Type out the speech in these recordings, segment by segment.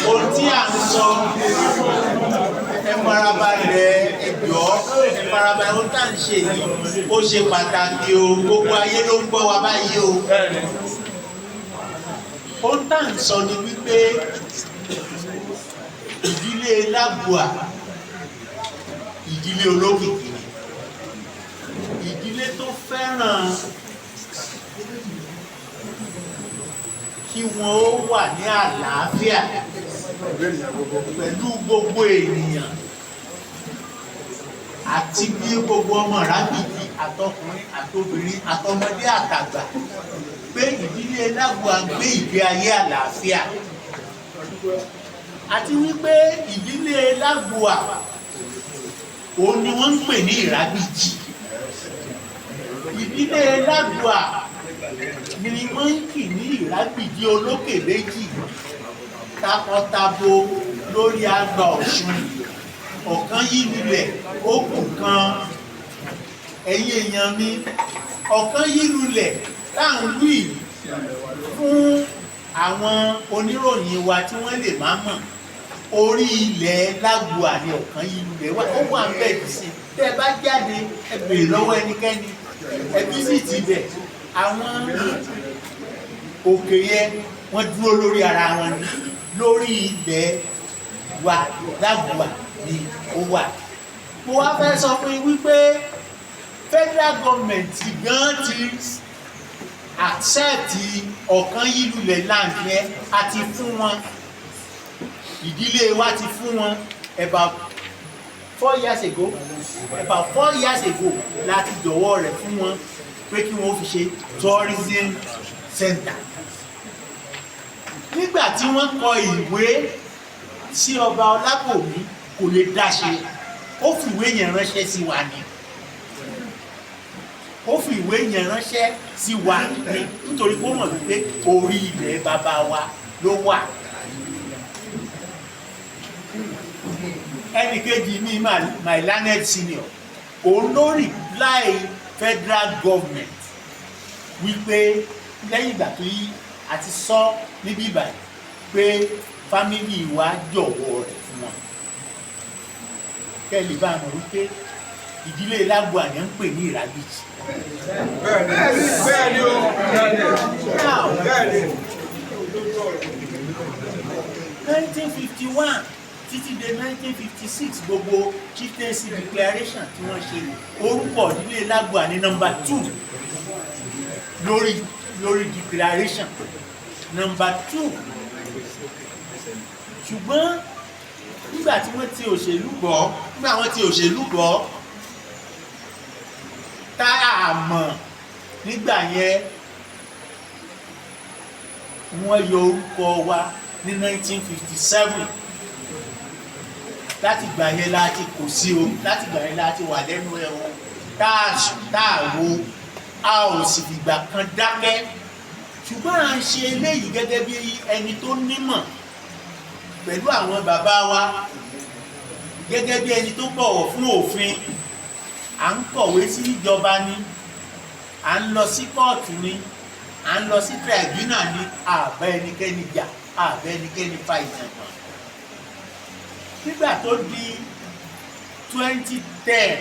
ohun tí à ń sọ ẹ farabalẹ̀ ẹjọ́ ẹ farabalẹ̀ ohun tá à ń ṣe yìí ó ṣe pàtàkì o gbogbo ayé ló ń gbọ́ wa báyìí o. Ohun tá à ń sọ ni wípé ìdílé Lágùà ìdílé olókìkí ìdílé tó fẹ́ràn kí wọ́n ó wà ní àlàáfíà pẹ̀lú gbogbo ènìyàn àti bí gbogbo ọmọ Iragbiji àtọkùnrin àtobìnrin àtọmọdé àtàgbà pé ìdílé Lágùà gbé ìgbé ayé àlàáfíà àti wípé ìdílé Lágùà òun ni wọ́n ń pè ní Iragbiji. Ìdílé Lágùà ni wọ́n ń kì ní Iragbiji olókè méjì takọtabo lórí àgbà Ọ̀ṣun ọ̀kan yìí nílẹ̀ ó kù kan ẹ̀yin èèyàn mi ọ̀kan yìí lulẹ̀ táwọn wí fún àwọn oníròyìn wa tí wọ́n lè má mọ̀ orí ilẹ̀ Lágùà ni ọ̀kan yìí lulẹ̀ wá ó wà ń bẹ̀ jù sí tẹ́ ẹ bá jáde ẹ bèrè lọ́wọ́ ẹnikẹ́ni ẹbí sì ti bẹ̀ àwọn òkè yẹn wọ́n dúró lórí ara wọn ni lórí ilẹ̀ wa Lágùà ni ó wà. Mo wá fẹ́ sọ fún yín wípé federal government gan ti accept ọ̀kan yìí lulẹ̀ land yẹn àti fún wọn ìdílé wa ti fún wọn about 4 years ago láti jọ̀wọ́ rẹ̀ fún wọn pé kí wọ́n fi ṣe tourism center. Nígbà tí wọ́n kọ ìwé sí ọba Ọlápòmí kò lè dáṣe ó fi ìwé yẹn ránṣẹ́ sí wa ni nítorí kó mọ̀ wípé orí ilẹ̀ bàbá wa ló wà. Ẹnìkejì ní my learned senior òun ló reply federal government wípé lẹ́yìn ìgbà tó yí àti sọ níbí báyìí pé fámìlì wa jọ̀wọ́ rẹ̀ fún wọn kẹ́lì bá mọ̀ wípé ìdílé Lágùà ni ń pè ní Iragbiji. Bẹ́ẹ̀ni o. 1951 títí dé 1956 gbogbo chieftaincy declaration tí wọ́n ṣe orúkọ ìdílé Lágùà ní number 2 lórí declaration number 2. Ṣùgbọ́n nígbà tí wọ́n ti òṣèlú bọ̀ tá a mọ̀ nígbà yẹn wọ́n yọ orúkọ wa ní 1957 láti gbà yẹn láti kò sí o láti gbà yẹn láti wà lẹ́nu ẹ̀ o tá a wo a ò sì fìgbà kan dákẹ́ ṣùgbọ́n à ń ṣe eléyìí gẹ́gẹ́ bí ẹni tó nímọ̀ pẹ̀lú àwọn bàbá wa gẹ́gẹ́ bí ẹni tó bọ̀wọ̀ fún òfin à ń kọ̀wé sí ìjọba ni à ń lọ sí kóòtù ni à ń lọ sí tribunal ni àbá ẹnikẹ́ni jà àbá ẹnikẹ́ni fa ìjàngbọ̀n. Nígbà tó di 2010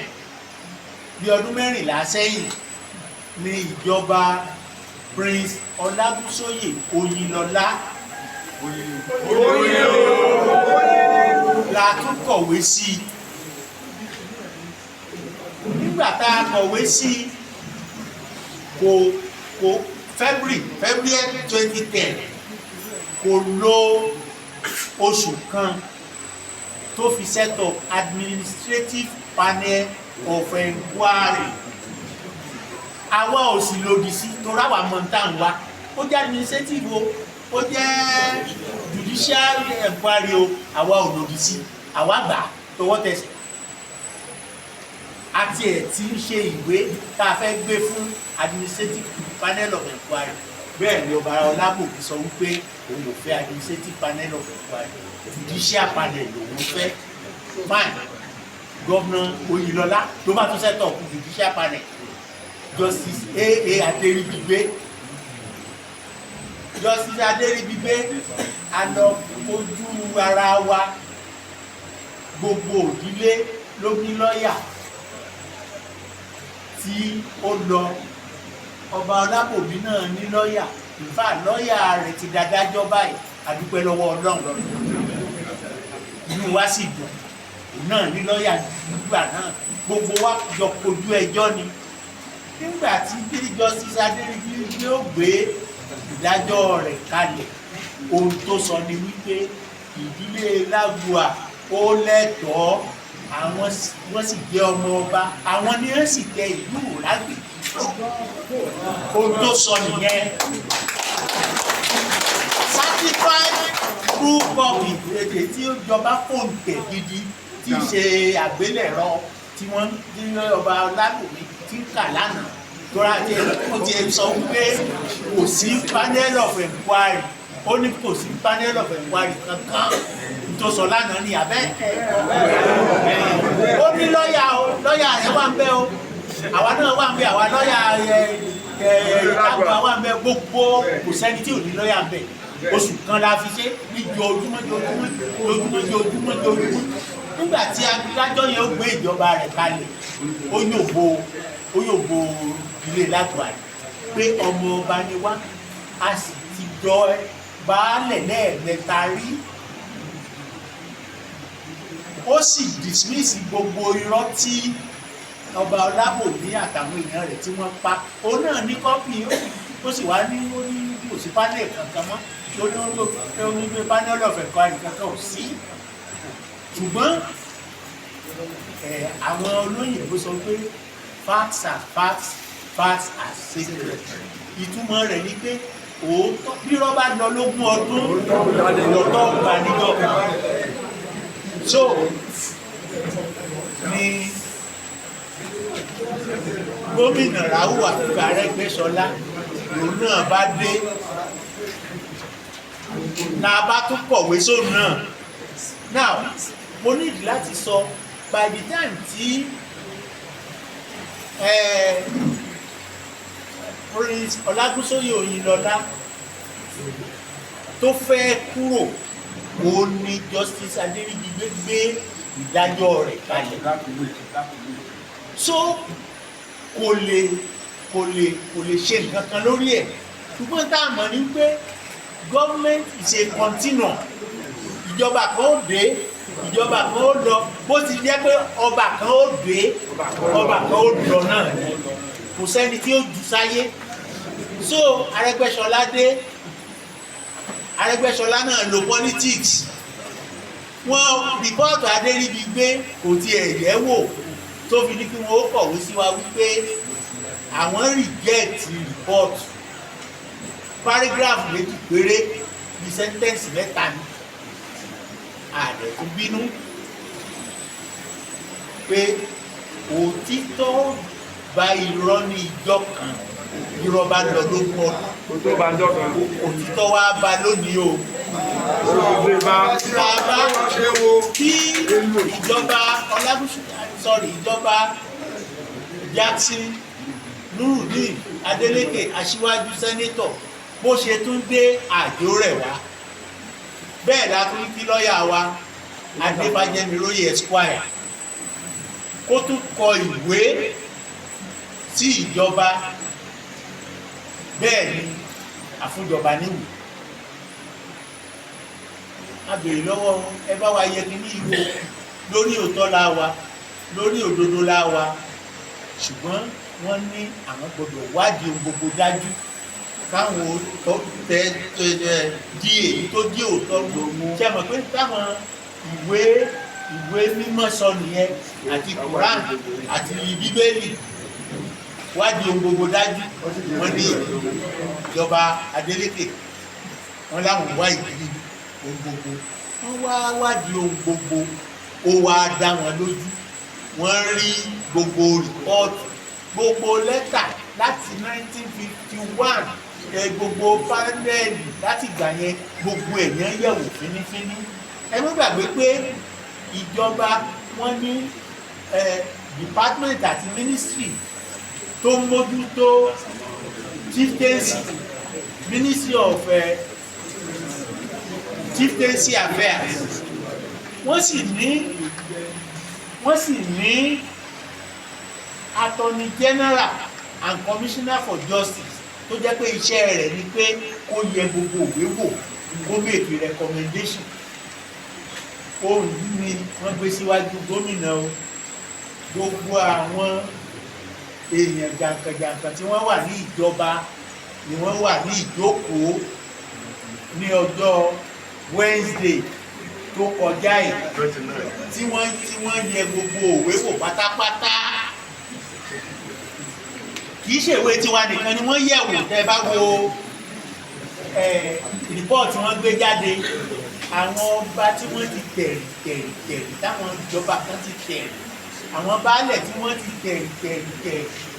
bí ọdún 14 sẹ́yìn ni ìjọba Prince Ọlágúnsóyè Oyinlọ́lá la tún kọ̀wé sí i. Nígbà tá a kọ̀wé sí i kò February 2010 kò lo oṣù kan tó fi set up administrative panel of inquiry. Àwa ò sì lòdì sí torí àwa mọ̀ ń tàn wá ó jẹ́ administrative o ó jẹ́ judicial inquiry o àwa ò lòdì sí àwa gbà tọwọ́ tẹsẹ̀. Àti ẹ̀ tí ń ṣe ìwé tá a fẹ́ gbé fún administrative panel of inquiry bẹ́ẹ̀ ni ọba Ọlápòmí sọ wípé òun ò fẹ́ administrative panel of inquiry judicial panel lòun fẹ́. Fine, Gọ́vnà Oyinlọ́lá ló bá tún set up judicial panel. Justice A.A. Adéríbigbé Justice Adéríbigbé a lọ fojú ara wa, gbogbo òdílé ló ní lọ́ọ̀yà tí ó lọ, ọba Ọlábòmí náà ní lọ́ọ̀yà, ìfà lọ́ọ̀yà rẹ̀ ti dádájọ́ báyìí, a dúpẹ́ lọ́wọ́ Ọlọ́run, inú wa sì dùn, òun náà ní lọ́ọ̀yà nígbà náà, gbogbo wa jọ kojú ẹjọ́ ni. Nígbà tí Justice Adéríbigbé ó gbé ìdájọ́ rẹ̀ kalẹ̀, ohun tó sọ ni wípé ìdílé Lágùà ó lẹ́tọ̀ọ́, àwọn wọ́n sì jẹ́ ọmọ ọba, àwọn ni wọ́n sì tẹ ìlú Iragbiji. Ohun tó sọ nìyẹn. Certified true copy èdè tí ó jọba fòǹtẹ̀ gidi tí í ṣe àgbélẹ̀rọ tí wọ́n ní ọba Ọlábòmí tí ń kà lánàá. Tóra tí ó ti sọ wípé kò sí panel of inquiry, ó ní kò sí panel of inquiry kankan tó sọ lánàá ní abẹ́. Ó ní lọ́ọ̀yà rẹ̀ wà ń bẹ̀ o, àwa náà wà ń bẹ̀, àwa lọ́ọ̀yà Lágùà wà ń bẹ̀, gbogbo kò sẹ́ni tí ò ní lọ́ọ̀yà ń bẹ̀. Oṣù kan la fi ṣe ní ojoojúmọ́. Nígbà tí adájọ́ yẹn ó gbé ìjọba rẹ̀ kalẹ̀, ó yòbó ilé Lágùà pé ọmọ ọba ni wá, a sì ti jọ baálẹ̀ lẹ́ẹ̀mẹ́ta rí. Ó sì dismiss gbogbo irọ́ tí ọba Ọlábòmí àtàwọn èèyàn rẹ̀ tí wọ́n pa. Òun náà ní kọ́pì, ó sì wá ní kò sí panel kankan mọ́, ó ní pé panel of inquiry kankan ò sí. Ṣùgbọ́n àwọn olóyìnbó sọ pé facts are facts, facts are sacred. Ìtumọ̀ rẹ̀ ni pé òótọ́ bí rọ́bà lọ lógún ọdún lọ́tọ́ gbà níjọ́ kan. So ni gómìnà Ráúwà Arẹ́gbẹ́ṣọlá lòun náà bá dé, la bá tún kọ̀wé sóun náà. Now mo nídìí láti sọ by the time tí Prince Ọlágúnsóyè Òyìnlọ́lá tó fẹ́ kúrò, ó ní Justice Adéríbigbé gbé ìdájọ́ rẹ̀ kalẹ̀. So kò lè ṣe nǹkan kan lórí ẹ̀. Ṣùgbọ́n tá a mọ̀ ní pé government is a continuum. Ìjọba kan ó dé, ìjọba kan ó lọ, bó ti jẹ́ pé ọba kan ó dé, ọba kan ó lọ náà ni, kò sẹ́ni tí ó jù sáyé. So Arẹ́gbẹ́ṣọlá dé, Arẹ́gbẹ́ṣọlá náà lo politics. Wọ́n rìpọ́ọ̀tù Adéríbigbé kò tiẹ̀ yẹ̀ wò, tó fi ní kí wọ́n ó kọ̀wé sí wa wípé àwọn reject report, paragraph méjì péré ní sentence mẹ́ta ni. Ààrẹ tó bínú pé òtítọ́ bá irọ́ ní ìjọ kan, irọ́ bá lọ lógún ọdún, òtítọ́ wá bá lónìí o. Bàbá kí ìjọba ìjọba Jackson Nurudeen Adeleke aṣíwájú sẹ́nétọ̀ bó ṣe tún dé àjò rẹ̀ wá, bẹ́ẹ̀ la tún kí lọ́ọ̀yà wa Adébájẹ́miróyè Esquire kó tún kọ ìwé sí ìjọba, bẹ́ẹ̀ ni àfúnjọba níwò. A béèrè lọ́wọ́ ẹ bá wa yẹ kí ní ìwò lórí òótọ́ la wa, lórí òdodo la wa, ṣùgbọ́n wọ́n ní àwọn gbọdọ̀ wádìí ohun gbogbo dájú, káwọn di èyí tó di òótọ́ gbogbo. Ṣé mọ̀ pé táwọn ìwé mímọ́ sọ nìyẹn, àti Quran àti Bíbélì, wádìí ohun gbogbo dájú. Wọ́n ní ìjọba Adeleke wọ́n láwọn wá ìdílé ohun gbogbo, wọ́n wá wádìí ohun gbogbo, ó wá dá wọn lójú. Wọ́n rí gbogbo rìpọ́ọ̀tù, gbogbo lẹ́tà láti 1951, gbogbo pánẹ́ẹ̀lì láti ìgbà yẹn, gbogbo èèyàn yẹ̀wò fínífíní. Ẹ má gbàgbé pé ìjọba wọn ní department àti ministry tó ń mójútó chieftaincy, Ministry of Chieftaincy Affairs wọ́n sì ní Attorney General and Commissioner for Justice tó jẹ́ pé iṣẹ́ rẹ̀ ni pé kó yẹ gbogbo òwe wò kó make recommendation. Ohun ni wọ́n gbé síwájú gómìnà o. Gbogbo àwọn èèyàn jàǹkànjàǹkàn tí wọ́n wà ní ìjọba ni wọ́n wà ní ìjókòó ní ọjọ́ Wednesday tó kọjá yìí tí wọ́n yẹ gbogbo òwe wò pátápátá. Kìí ṣèwé tiwa nìkan ni wọ́n yẹ̀ wò. Tẹ́ bá wo report tí wọ́n gbé jáde, àwọn ọba tí wọ́n ti tẹ̀rì táwọn ìjọba kan ti tẹ̀rì, àwọn baálẹ̀ tí wọ́n ti tẹ̀rì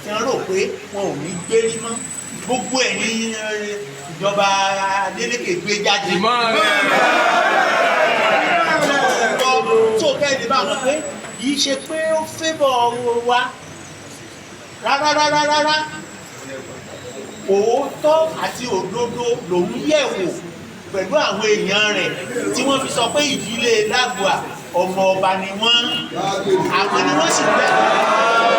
tí wọ́n rò pé wọn ò ní gbérí mọ́, gbogbo ẹ̀ ní ìjọba Adeleke gbé jáde. Tó kẹ́lẹ́ bá wọn pé kìí ṣe pé ó favour wa rárá. Òótọ́ àti òdodo lòun yẹ̀ wò pẹ̀lú àwọn èèyàn rẹ̀ tí wọ́n fi sọ pé ìdílé Lagua ọmọ ọba ni wọ́n, àwọn ni wọ́n sì bẹ̀rẹ̀.